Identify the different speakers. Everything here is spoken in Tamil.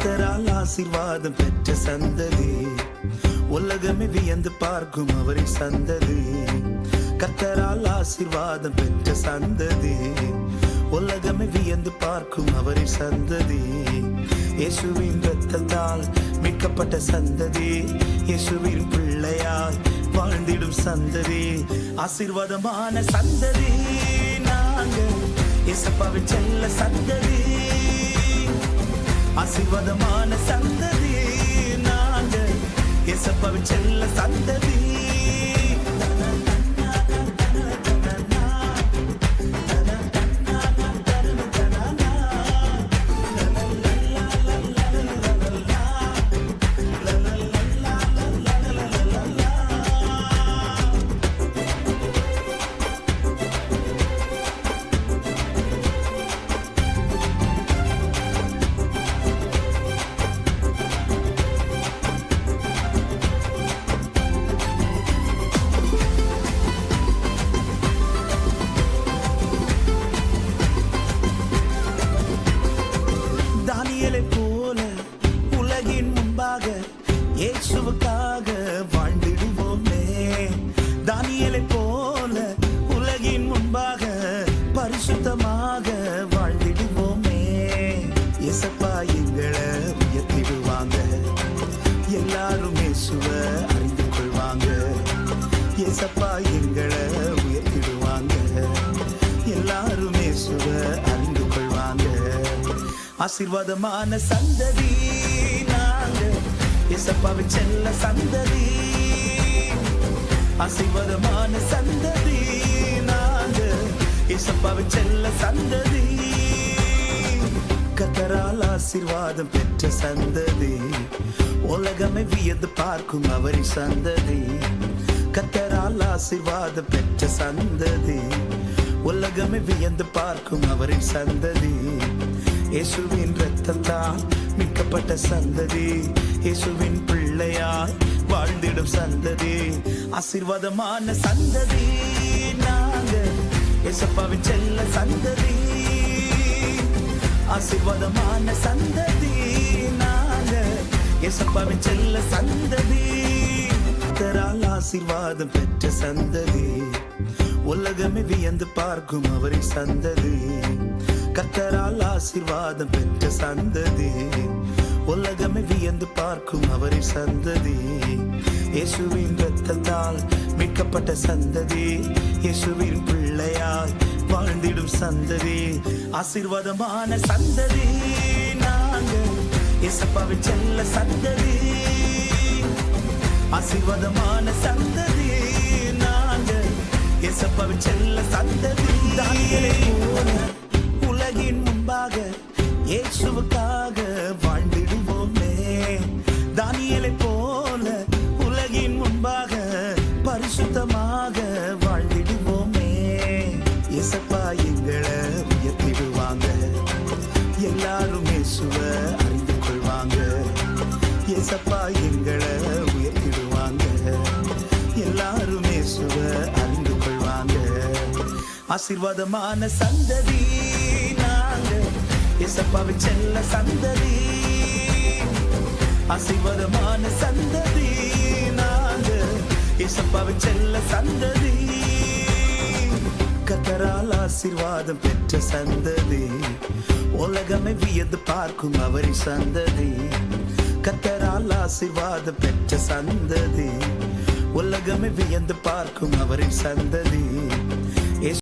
Speaker 1: கர்த்தரால் ஆசீர்வாதம் பெற்ற சந்ததி, உலகமே வியந்து பார்க்கும் அவரின் சந்ததி. கர்த்தரால் ஆசீர்வாதம் பெற்ற சந்ததி, உலகமே வியந்து பார்க்கும் அவரின் சந்ததி. இயேசுவின் இரத்தத்தால் மீட்கப்பட்ட சந்ததி, இயேசுவின் பிள்ளையாய் வாழ்ந்திடும் சந்ததி, ஆசீர்வாதமான சந்ததி. நாங்கள் இயேசப்பாவின் செல்ல சந்ததி, ஆசீர்வாதமான சந்ததி. நாங்கள் இயேசப்பாவின் செல்ல சந்ததி. போல உலகின் முன்பாக இயேசுவுக்காக வாழ்ந்திடுவோமே. தானியேலை போல உலகின் முன்பாக பரிசுத்தமாக வாழ்ந்திடுவோமே. இயேசப்பா எங்களை உயர்த்திடுவாங்க, எல்லாரும் இயேசுவை அறிந்து கொள்வாங்க. இயேசப்பா எங்களை உயர்த்திடுவாங்க, எல்லாரும் இயேசுவை அறிந்து கொள்வாங்க. ஆசீர்வாதமான சந்ததி, நாங்கள் இயேசப்பாவின் செல்ல சந்ததி. ஆசீர்வாதமான சந்ததி, நாங்கள் இயேசப்பாவின் செல்ல சந்ததி. கர்த்தரால் ஆசீர்வாதம் பெற்ற சந்ததி, உலகமே வியந்து பார்க்கும் அவரின் சந்ததி. கர்த்தரால் ஆசீர்வாதம் பெற்ற சந்ததி, உலகமே வியந்து பார்க்கும் அவரின் சந்ததி. இயேசுவின் இரத்தத்தால் மீட்கப்பட்ட சந்ததி, இயேசுவின் பிள்ளையாய் வாழ்ந்திடும் சந்ததி, ஆசீர்வாதமான சந்ததி. நாங்கள் இயேசப்பாவின் செல்ல சந்ததி, ஆசீர்வாதமான சந்ததி. நாங்கள் இயேசப்பாவின் செல்ல சந்ததி. கர்த்தரால் ஆசீர்வாதம் பெற்ற சந்ததி, உலகமே வியந்து பார்க்கும் அவரின் சந்ததி. கர்த்தரால் ஆசீர்வாதம் பெற்ற சந்ததி, உலகமே வியந்து பார்க்கும் அவரின் சந்ததி. இயேசுவின் இரத்தத்தால் மீட்கப்பட்ட சந்ததி, இயேசுவின் பிள்ளையாய் வாழ்ந்திடும் சந்ததி, ஆசீர்வாதமான சந்ததி. நாங்கள் இயேசப்பாவின் செல்ல சந்ததி, ஆசீர்வாதமான சந்ததி. நாங்கள் இயேசப்பாவின் செல்ல சந்ததி. தானியேலை போல உலகின் முன்பாக இயேசுவுக்காக வாழ்ந்திடுவோமே. தானியேலை போல உலகின் முன்பாக பரிசுத்தமாக வாழ்ந்திடுவோமே. இயேசப்பா எங்களை உயர்த்திடுவாங்க, எல்லாரும் இயேசுவை அறிந்து கொள்வாங்க. இயேசப்பா எங்களை உயர்த்திடுவாங்க, எல்லாரும் இயேசுவை அறிந்து கொள்வாங்க. ஆசீர்வாதமான சந்ததி, நாங்கள் இயேசப்பாவின் செல்ல சந்ததி. ஆசீர்வாதமான சந்ததி, நாங்கள் இயேசப்பாவின் செல்ல சந்ததி. கர்த்தரால் ஆசீர்வாதம் பெற்ற சந்ததி, உலகமே வியந்து பார்க்கும் அவரின் சந்ததி. கர்த்தரால் ஆசீர்வாதம் பெற்ற சந்ததி, உலகமே வியந்து பார்க்கும் அவரின் சந்ததி.